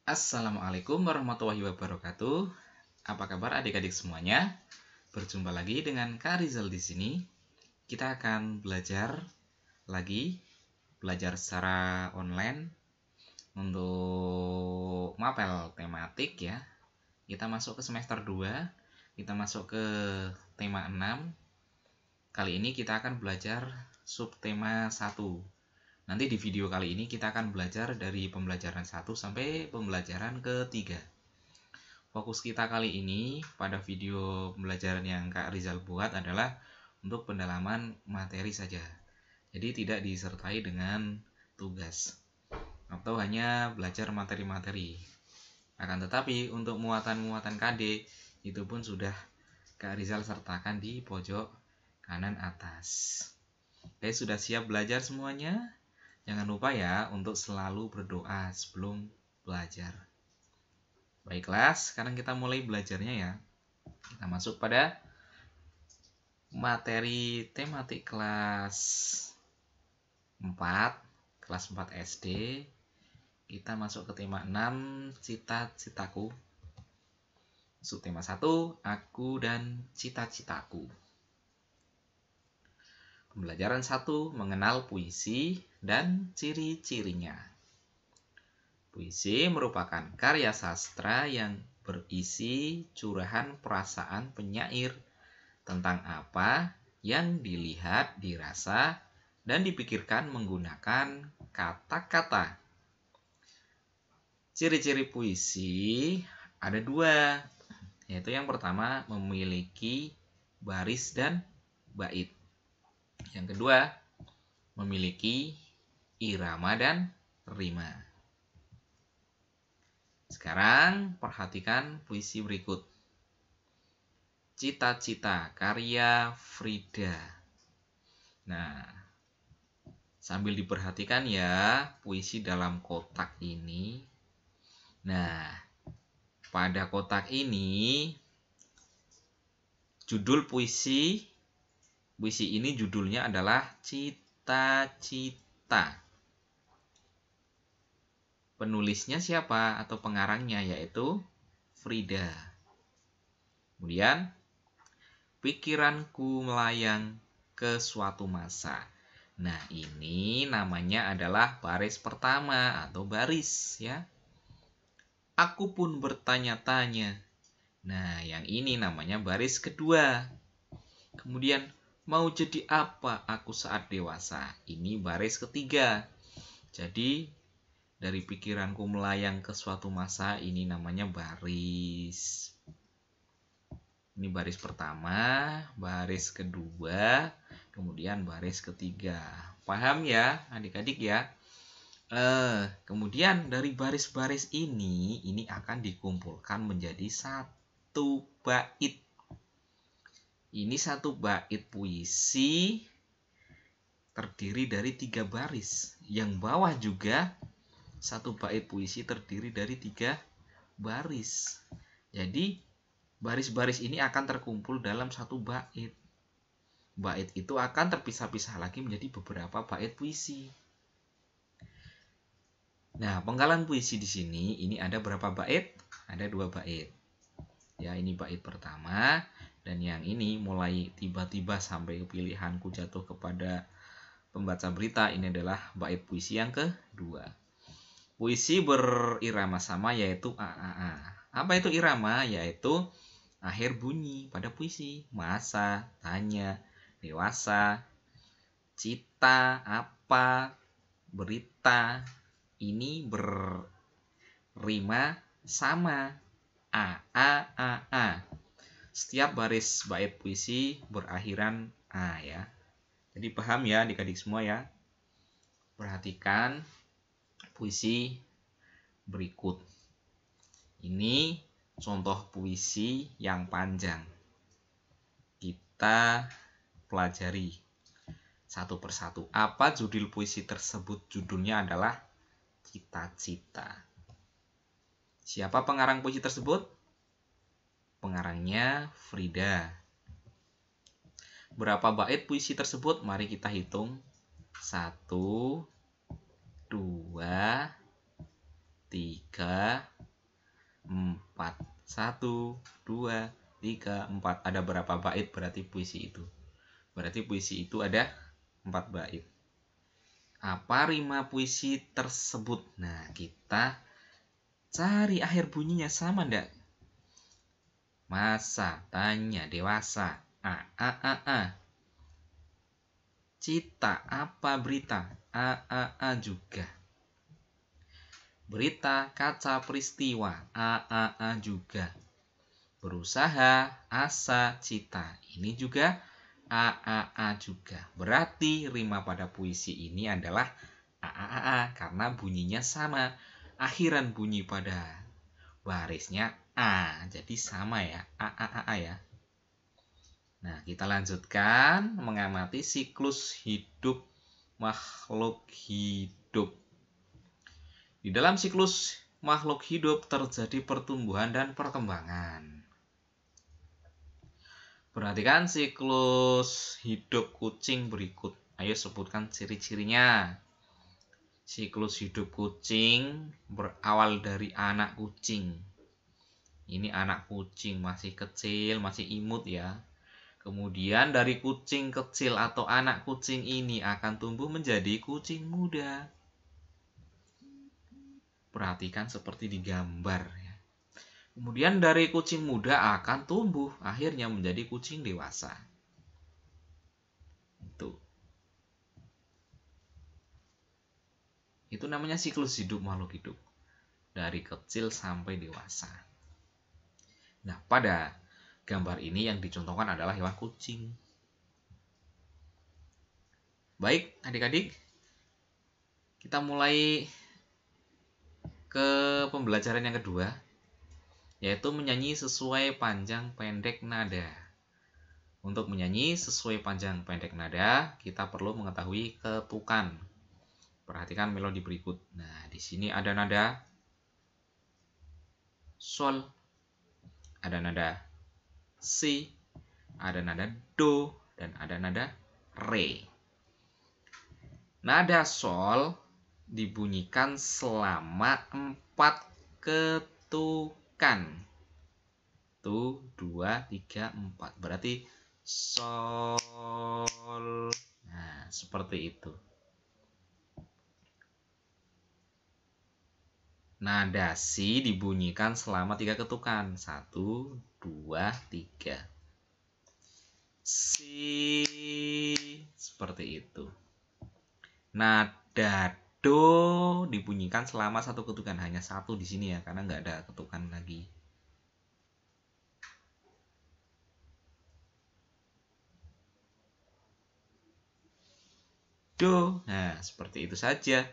Assalamualaikum warahmatullahi wabarakatuh. Apa kabar adik-adik semuanya? Berjumpa lagi dengan Kak Rizal di sini. Kita akan belajar secara online untuk mapel tematik ya. Kita masuk ke semester 2, kita masuk ke tema 6. Kali ini kita akan belajar subtema 1. Nanti di video kali ini kita akan belajar dari pembelajaran 1 sampai pembelajaran ketiga. Fokus kita kali ini pada video pembelajaran yang Kak Rizal buat adalah untuk pendalaman materi saja. Jadi tidak disertai dengan tugas atau hanya belajar materi-materi. Akan tetapi untuk muatan-muatan KD itu pun sudah Kak Rizal sertakan di pojok kanan atas. Oke, sudah siap belajar semuanya? Jangan lupa ya untuk selalu berdoa sebelum belajar. Baiklah, sekarang kita mulai belajarnya ya. Kita masuk pada materi tematik kelas 4, kelas 4 SD. Kita masuk ke tema 6, cita-citaku. Subtema 1, aku dan cita-citaku. Pembelajaran 1, mengenal puisi dan ciri-cirinya. Puisi merupakan karya sastra yang berisi curahan perasaan penyair tentang apa yang dilihat, dirasa, dan dipikirkan menggunakan kata-kata. Ciri-ciri puisi ada 2, yaitu yang pertama memiliki baris dan bait. Yang kedua, memiliki irama dan rima. Sekarang perhatikan puisi berikut. Cita-cita karya Frida. Nah, sambil diperhatikan ya puisi dalam kotak ini. Nah, pada kotak ini judul puisi ini judulnya adalah Cita-cita. Penulisnya siapa atau pengarangnya, yaitu Frida. Kemudian, pikiranku melayang ke suatu masa. Nah, ini namanya adalah baris pertama atau baris ya. Aku pun bertanya-tanya. Nah, yang ini namanya baris kedua. Kemudian, mau jadi apa aku saat dewasa? Ini baris ketiga. Jadi, dari pikiranku melayang ke suatu masa, ini namanya baris. Ini baris pertama, baris kedua, kemudian baris ketiga. Paham ya adik-adik ya? Kemudian dari baris-baris ini akan dikumpulkan menjadi satu bait. Ini satu bait puisi terdiri dari 3 baris. Yang bawah juga satu bait puisi terdiri dari 3 baris. Jadi baris-baris ini akan terkumpul dalam satu bait. Bait itu akan terpisah-pisah lagi menjadi beberapa bait puisi. Nah, penggalan puisi di sini ini ada berapa bait? Ada 2 bait. Ya, ini bait pertama dan yang ini mulai tiba-tiba sampai pilihanku jatuh kepada pembaca berita, ini adalah bait puisi yang kedua. Puisi berirama sama yaitu AAA. Apa itu irama? Yaitu akhir bunyi pada puisi. Masa, tanya, dewasa, cita, apa, berita. Ini berrima sama. A. Setiap baris bait puisi berakhiran A ya. Jadi paham ya adik-adik semua ya. Perhatikan puisi berikut. Ini contoh puisi yang panjang. Kita pelajari satu persatu. Apa judul puisi tersebut? Judulnya adalah Cita-cita. Siapa pengarang puisi tersebut? Pengarangnya Frida. Berapa bait puisi tersebut? Mari kita hitung. 1, 2, 3, 4. 1, 2, 3, 4. Ada berapa bait berarti puisi itu? Berarti puisi itu ada 4 bait. Apa rima puisi tersebut? Nah, kita cari akhir bunyinya sama ndak? Masa, tanya, dewasa. A. Cita, apa berita? A juga. Berita, kaca, peristiwa. A juga. Berusaha, asa, cita. Ini juga A juga. Berarti rima pada puisi ini adalah A karena bunyinya sama. Akhiran bunyi pada barisnya A. Jadi sama ya. A ya. Nah, kita lanjutkan mengamati siklus hidup makhluk hidup. Di dalam siklus makhluk hidup terjadi pertumbuhan dan perkembangan. Perhatikan siklus hidup kucing berikut. Ayo sebutkan ciri-cirinya. Siklus hidup kucing berawal dari anak kucing. Ini anak kucing masih kecil, masih imut ya. Kemudian dari kucing kecil atau anak kucing ini akan tumbuh menjadi kucing muda. Perhatikan seperti di gambar ya. Kemudian dari kucing muda akan tumbuh akhirnya menjadi kucing dewasa. Itu namanya siklus hidup makhluk hidup. Dari kecil sampai dewasa. Nah, pada gambar ini yang dicontohkan adalah hewan kucing. Baik, adik-adik. Kita mulai ke pembelajaran yang kedua, yaitu menyanyi sesuai panjang pendek nada. Untuk menyanyi sesuai panjang pendek nada, kita perlu mengetahui ketukan. Perhatikan melodi berikut. Nah, di sini ada nada sol, ada nada si, ada nada do, dan ada nada re. Nada sol dibunyikan selama 4 ketukan. 1, 2, 3, 4. Berarti sol. Nah, seperti itu. Nada si dibunyikan selama 3 ketukan. 1, 2, 3. Si. Seperti itu. Nada do dibunyikan selama 1 ketukan. Hanya 1 di sini ya, karena nggak ada ketukan lagi. Do. Nah, seperti itu saja.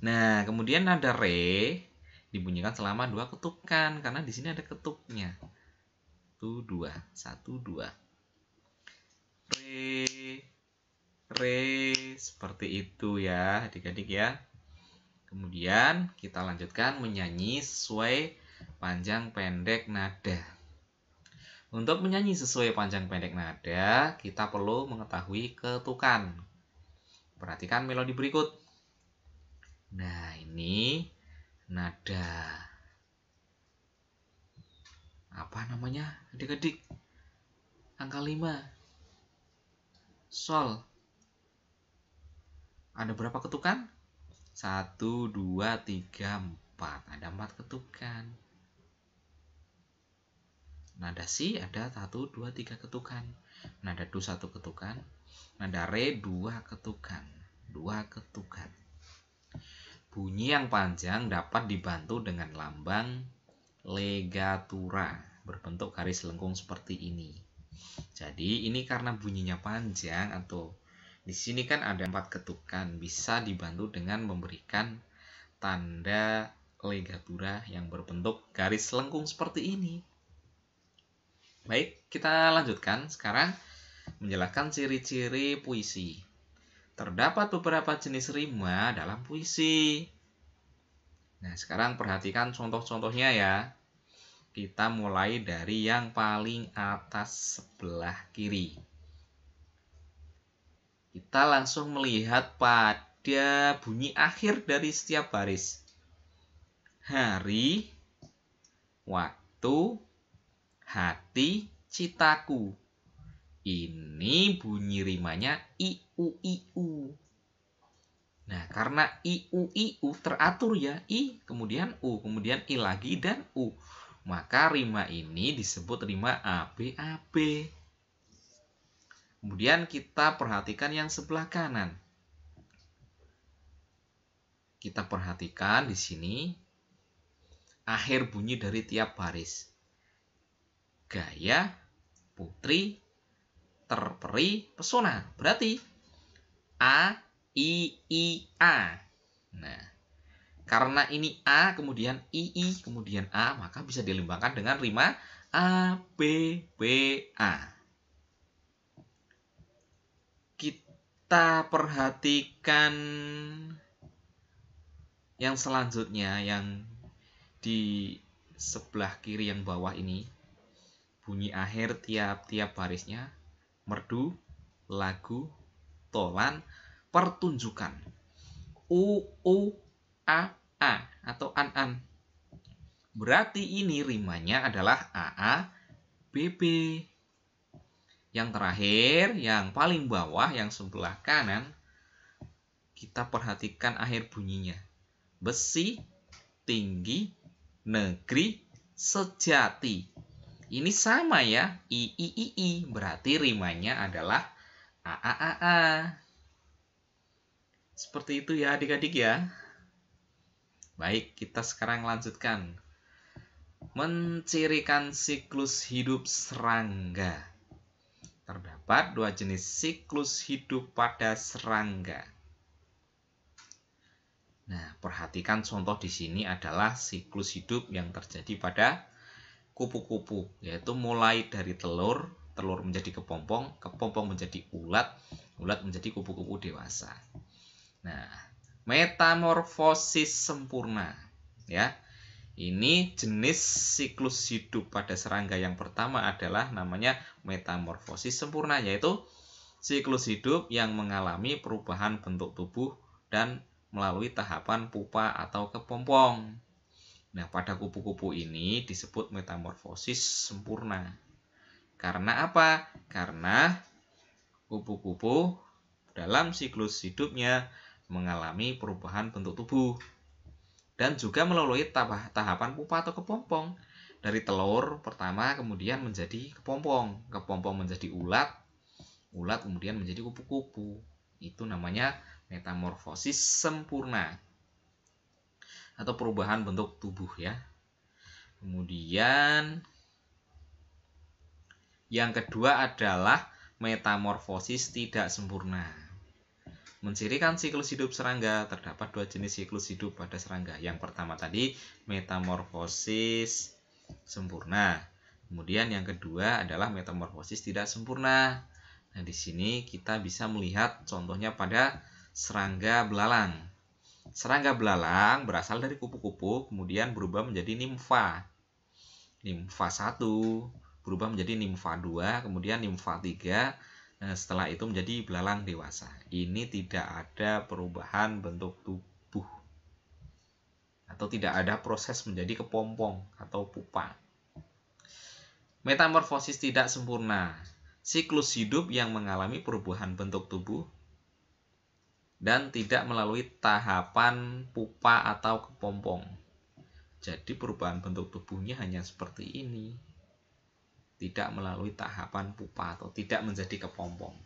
Nah, kemudian nada re dibunyikan selama 2 ketukan karena di sini ada ketuknya. 1, 2, 1, 2. Re, seperti itu ya, adik-adik ya. Kemudian kita lanjutkan menyanyi sesuai panjang pendek nada. Untuk menyanyi sesuai panjang pendek nada, kita perlu mengetahui ketukan. Perhatikan melodi berikut. Nah, ini nada apa namanya adik-adik? Angka 5. Sol. Ada berapa ketukan? 1, 2, 3, 4. Ada 4 ketukan. Nada si ada 1, 2, 3 ketukan. Nada do 1 ketukan. Nada re 2 ketukan. 2 ketukan. Bunyi yang panjang dapat dibantu dengan lambang legatura berbentuk garis lengkung seperti ini. Jadi ini karena bunyinya panjang atau di sini kan ada 4 ketukan, bisa dibantu dengan memberikan tanda legatura yang berbentuk garis lengkung seperti ini. Baik, kita lanjutkan sekarang menjelaskan ciri-ciri puisi. Terdapat beberapa jenis rima dalam puisi. Nah, sekarang perhatikan contoh-contohnya ya. Kita mulai dari yang paling atas sebelah kiri. Kita langsung melihat pada bunyi akhir dari setiap baris. Hari, waktu, hati, citaku. Ini bunyi rimanya iu. Nah, karena iu teratur ya, i, kemudian u, kemudian i lagi, dan u. Maka rima ini disebut rima ABAB. Kemudian kita perhatikan yang sebelah kanan. Kita perhatikan di sini akhir bunyi dari tiap baris. Gaya, putri, terperi, pesona. Berarti A, I, A. Nah, karena ini A, kemudian I, kemudian A, maka bisa dilembangkan dengan rima A, B, A. Kita perhatikan yang selanjutnya, yang di sebelah kiri yang bawah ini. Bunyi akhir tiap-tiap barisnya, merdu, lagu, tolan, pertunjukan. U, A atau an. Berarti ini rimanya adalah AA, BB. Yang terakhir, yang paling bawah, yang sebelah kanan, kita perhatikan akhir bunyinya. Besi, tinggi, negeri, sejati. Ini sama ya, I. Berarti rimanya adalah A. Seperti itu ya adik-adik ya. Baik, kita sekarang lanjutkan. Mencirikan siklus hidup serangga. Terdapat dua jenis siklus hidup pada serangga. Nah, perhatikan contoh di sini adalah siklus hidup yang terjadi pada kupu-kupu, yaitu mulai dari telur menjadi kepompong menjadi ulat menjadi kupu-kupu dewasa. Nah, metamorfosis sempurna, ya. Ini jenis siklus hidup pada serangga yang pertama adalah namanya metamorfosis sempurna, yaitu siklus hidup yang mengalami perubahan bentuk tubuh dan melalui tahapan pupa atau kepompong. Nah, pada kupu-kupu ini disebut metamorfosis sempurna. Karena apa? Karena kupu-kupu dalam siklus hidupnya mengalami perubahan bentuk tubuh dan juga melalui tahapan pupa atau kepompong. Dari telur pertama kemudian menjadi kepompong menjadi ulat kemudian menjadi kupu-kupu. Itu namanya metamorfosis sempurna atau perubahan bentuk tubuh ya. Kemudian yang kedua adalah metamorfosis tidak sempurna. Mencirikan siklus hidup serangga, terdapat dua jenis siklus hidup pada serangga. Yang pertama tadi metamorfosis sempurna. Kemudian yang kedua adalah metamorfosis tidak sempurna. Nah, di sini kita bisa melihat contohnya pada serangga belalang. Serangga belalang berasal dari kupu-kupu, kemudian berubah menjadi nimfa. Nimfa 1 berubah menjadi nimfa 2, kemudian nimfa 3. Nah, setelah itu menjadi belalang dewasa. Ini tidak ada perubahan bentuk tubuh atau tidak ada proses menjadi kepompong atau pupa. Metamorfosis tidak sempurna, siklus hidup yang mengalami perubahan bentuk tubuh dan tidak melalui tahapan pupa atau kepompong. Jadi perubahan bentuk tubuhnya hanya seperti ini. Tidak melalui tahapan pupa atau tidak menjadi kepompong.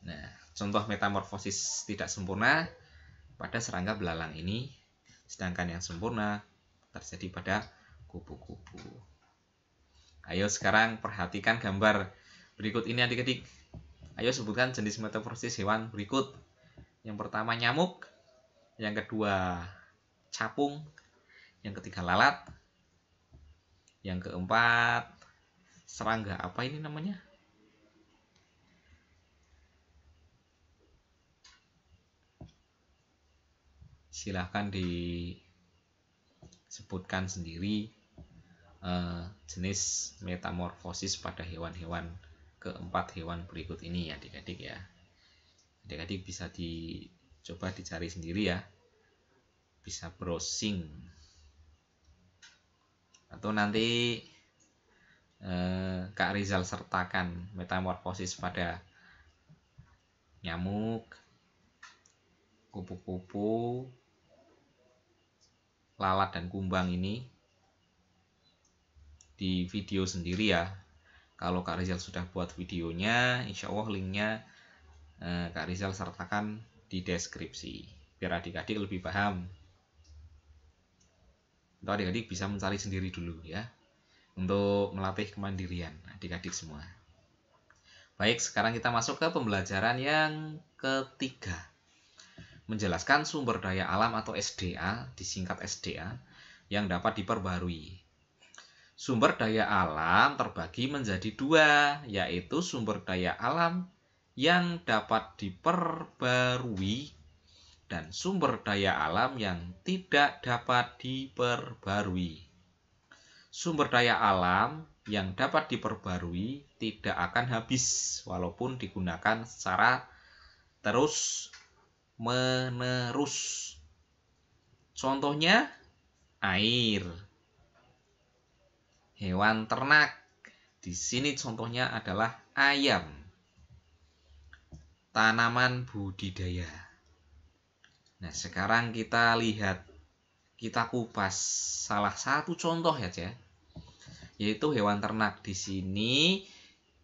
Nah, contoh metamorfosis tidak sempurna pada serangga belalang ini, sedangkan yang sempurna terjadi pada kupu-kupu. Ayo sekarang perhatikan gambar berikut ini adik-adik. Ayo sebutkan jenis metamorfosis hewan berikut. Yang pertama nyamuk, yang kedua capung, yang ketiga lalat, yang keempat serangga apa ini namanya? Silahkan disebutkan sendiri jenis metamorfosis pada hewan-hewan keempat hewan berikut ini ya adik-adik ya. Adik-adik bisa coba dicari sendiri ya. Bisa browsing. Atau nanti Kak Rizal sertakan metamorfosis pada nyamuk, kupu-kupu, lalat, dan kumbang ini di video sendiri ya. Kalau Kak Rizal sudah buat videonya, insya Allah linknya Kak Rizal sertakan di deskripsi, biar adik-adik lebih paham. Untuk adik-adik bisa mencari sendiri dulu ya, untuk melatih kemandirian adik-adik semua. Baik, sekarang kita masuk ke pembelajaran yang ketiga. Menjelaskan sumber daya alam atau SDA, disingkat SDA, yang dapat diperbarui. Sumber daya alam terbagi menjadi dua, yaitu sumber daya alam yang dapat diperbarui dan sumber daya alam yang tidak dapat diperbarui. Sumber daya alam yang dapat diperbarui tidak akan habis walaupun digunakan secara terus-menerus. Contohnya air, hewan ternak. Di sini contohnya adalah ayam. Tanaman budidaya. Nah, sekarang kita lihat, kita kupas salah satu contoh saja, yaitu hewan ternak. Di sini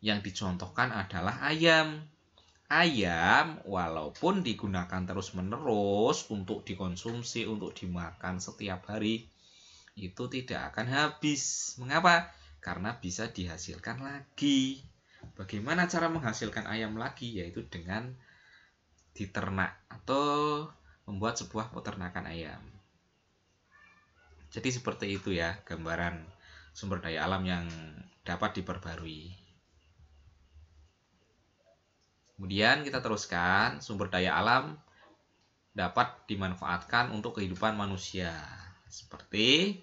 yang dicontohkan adalah ayam. Ayam walaupun digunakan terus-menerus untuk dikonsumsi, untuk dimakan setiap hari, itu tidak akan habis. Mengapa? Karena bisa dihasilkan lagi. Bagaimana cara menghasilkan ayam lagi? Yaitu dengan diternak atau membuat sebuah peternakan ayam. Jadi seperti itu ya gambaran sumber daya alam yang dapat diperbarui. Kemudian kita teruskan, sumber daya alam dapat dimanfaatkan untuk kehidupan manusia. Seperti,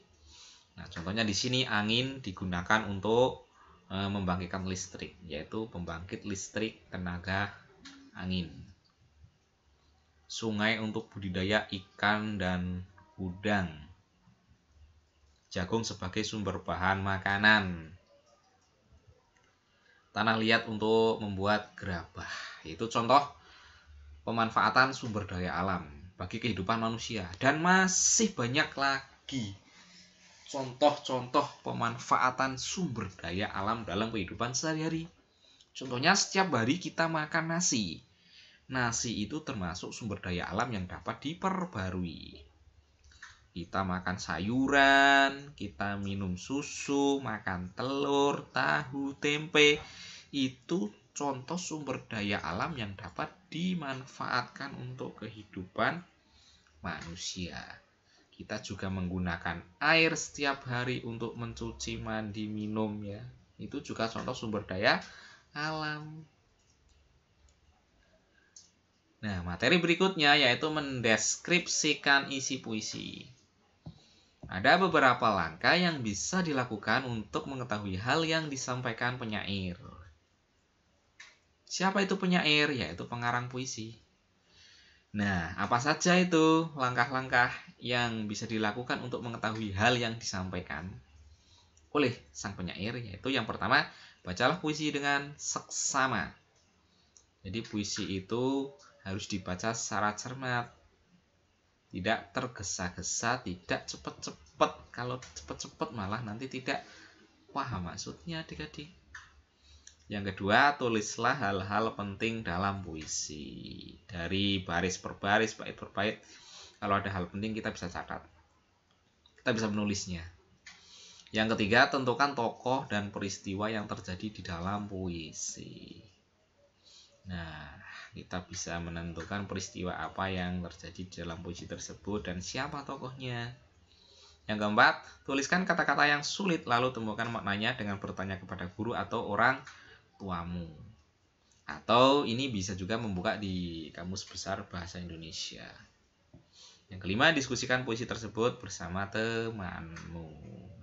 nah contohnya di sini angin digunakan untuk membangkitkan listrik, yaitu pembangkit listrik tenaga angin. Sungai untuk budidaya ikan dan udang. Jagung sebagai sumber bahan makanan. Tanah liat untuk membuat gerabah. Itu contoh pemanfaatan sumber daya alam bagi kehidupan manusia. Dan masih banyak lagi contoh-contoh pemanfaatan sumber daya alam dalam kehidupan sehari-hari. Contohnya setiap hari kita makan nasi. Nasi itu termasuk sumber daya alam yang dapat diperbarui. Kita makan sayuran, kita minum susu, makan telur, tahu, tempe. Itu contoh sumber daya alam yang dapat dimanfaatkan untuk kehidupan manusia. Kita juga menggunakan air setiap hari untuk mencuci, mandi, minum ya. Itu juga contoh sumber daya alam. Nah, materi berikutnya yaitu mendeskripsikan isi puisi. Ada beberapa langkah yang bisa dilakukan untuk mengetahui hal yang disampaikan penyair. Siapa itu penyair? Yaitu pengarang puisi. Nah, apa saja itu langkah-langkah yang bisa dilakukan untuk mengetahui hal yang disampaikan oleh sang penyair? Yaitu yang pertama, bacalah puisi dengan seksama. Jadi puisi itu harus dibaca secara cermat, tidak tergesa-gesa, tidak cepat-cepat. Kalau cepat-cepat malah nanti tidak paham maksudnya adik-adik. Yang kedua, tulislah hal-hal penting dalam puisi. Dari baris per baris, bait per bait. Kalau ada hal penting kita bisa catat. Kita bisa menulisnya. Yang ketiga, tentukan tokoh dan peristiwa yang terjadi di dalam puisi. Nah, kita bisa menentukan peristiwa apa yang terjadi di dalam puisi tersebut dan siapa tokohnya. Yang keempat, tuliskan kata-kata yang sulit lalu temukan maknanya dengan bertanya kepada guru atau orang tuamu. Atau ini bisa juga membuka di Kamus Besar Bahasa Indonesia. Yang kelima, diskusikan puisi tersebut bersama temanmu.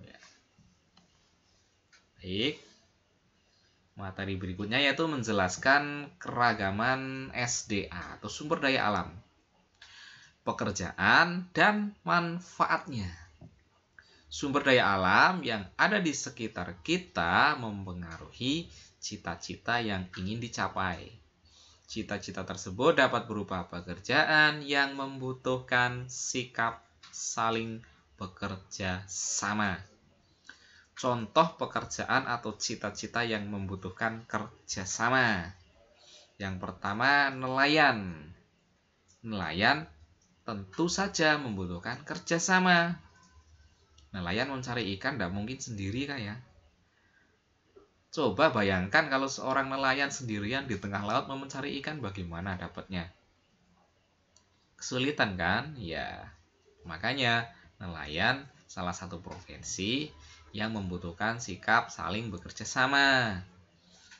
Ya. Baik. Materi berikutnya yaitu menjelaskan keragaman SDA atau sumber daya alam, pekerjaan, dan manfaatnya. Sumber daya alam yang ada di sekitar kita mempengaruhi cita-cita yang ingin dicapai. Cita-cita tersebut dapat berupa pekerjaan yang membutuhkan sikap saling bekerja sama. Contoh pekerjaan atau cita-cita yang membutuhkan kerjasama. Yang pertama, nelayan. Nelayan tentu saja membutuhkan kerjasama. Nelayan mencari ikan tidak mungkin sendiri kan ya. Coba bayangkan kalau seorang nelayan sendirian di tengah laut mau mencari ikan, bagaimana dapatnya? Kesulitan kan? Ya, makanya nelayan salah satu profesi yang membutuhkan sikap saling bekerja sama.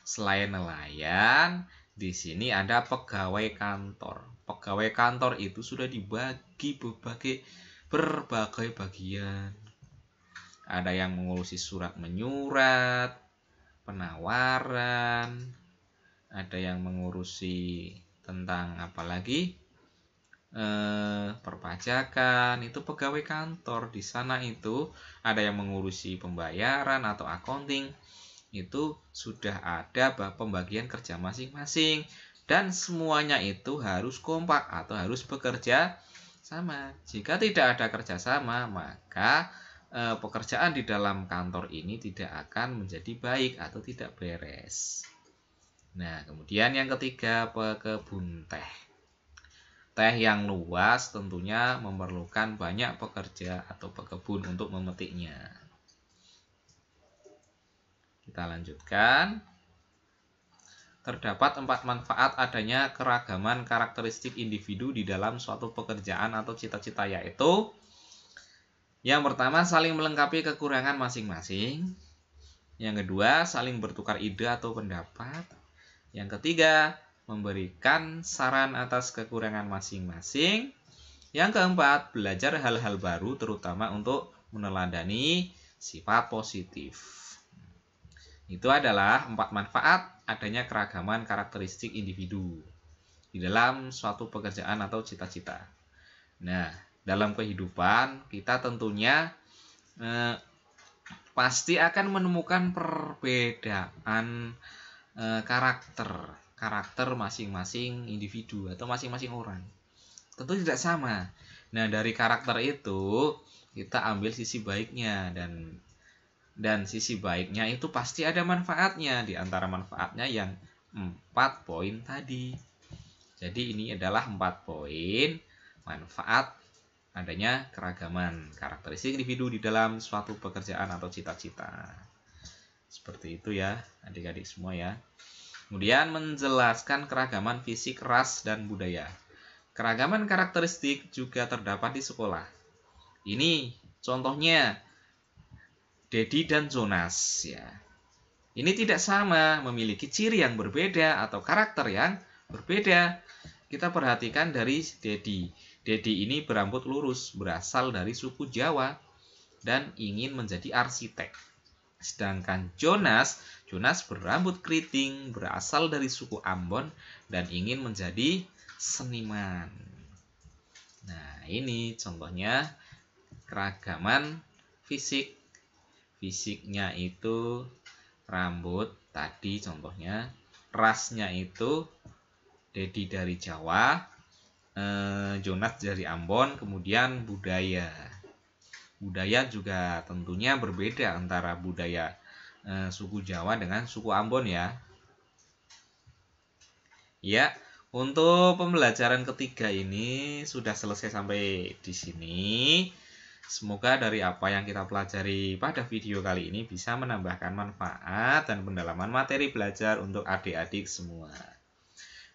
Selain nelayan, di sini ada pegawai kantor. Pegawai kantor itu sudah dibagi berbagai bagian. Ada yang mengurusi surat menyurat, penawaran, ada yang mengurusi tentang apalagi perpajakan. Itu pegawai kantor. Di sana itu ada yang mengurusi pembayaran atau accounting. Itu sudah ada pembagian kerja masing-masing, dan semuanya itu harus kompak atau harus bekerja sama. Jika tidak ada kerjasama, maka pekerjaan di dalam kantor ini tidak akan menjadi baik atau tidak beres. Nah, kemudian yang ketiga, pekebun teh. Teh yang luas tentunya memerlukan banyak pekerja atau pekebun untuk memetiknya. Kita lanjutkan. Terdapat 4 manfaat adanya keragaman karakteristik individu di dalam suatu pekerjaan atau cita-cita, yaitu yang pertama, saling melengkapi kekurangan masing-masing. Yang kedua, saling bertukar ide atau pendapat. Yang ketiga, memberikan saran atas kekurangan masing-masing. Yang keempat, belajar hal-hal baru terutama untuk meneladani sifat positif. Itu adalah 4 manfaat adanya keragaman karakteristik individu di dalam suatu pekerjaan atau cita-cita. Nah, dalam kehidupan kita tentunya pasti akan menemukan perbedaan karakter masing-masing individu atau masing-masing orang. Tentu tidak sama. Nah, dari karakter itu kita ambil sisi baiknya, dan sisi baiknya itu pasti ada manfaatnya. Di antara manfaatnya yang 4 poin tadi. Jadi ini adalah 4 poin manfaat adanya keragaman karakteristik individu di dalam suatu pekerjaan atau cita-cita. Seperti itu ya adik-adik semua ya. Kemudian menjelaskan keragaman fisik, ras, dan budaya. Keragaman karakteristik juga terdapat di sekolah. Ini contohnya Dedi dan Jonas ya. Ini tidak sama, memiliki ciri yang berbeda atau karakter yang berbeda. Kita perhatikan dari Dedi. Dedi ini berambut lurus, berasal dari suku Jawa, dan ingin menjadi arsitek. Sedangkan Jonas berambut keriting, berasal dari suku Ambon, dan ingin menjadi seniman. Nah, ini contohnya keragaman fisik. Fisiknya itu rambut tadi contohnya. Rasnya itu Dedi dari Jawa, Jonas dari Ambon. Kemudian budaya juga tentunya berbeda antara budaya suku Jawa dengan suku Ambon ya. Ya, untuk pembelajaran ketiga ini sudah selesai sampai di sini. Semoga dari apa yang kita pelajari pada video kali ini bisa menambahkan manfaat dan pendalaman materi belajar untuk adik-adik semua.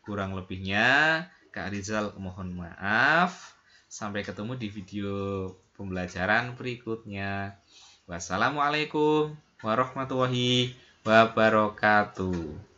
Kurang lebihnya Kak Rizal mohon maaf. Sampai ketemu di video pembelajaran berikutnya. Wassalamualaikum warahmatullahi wabarakatuh.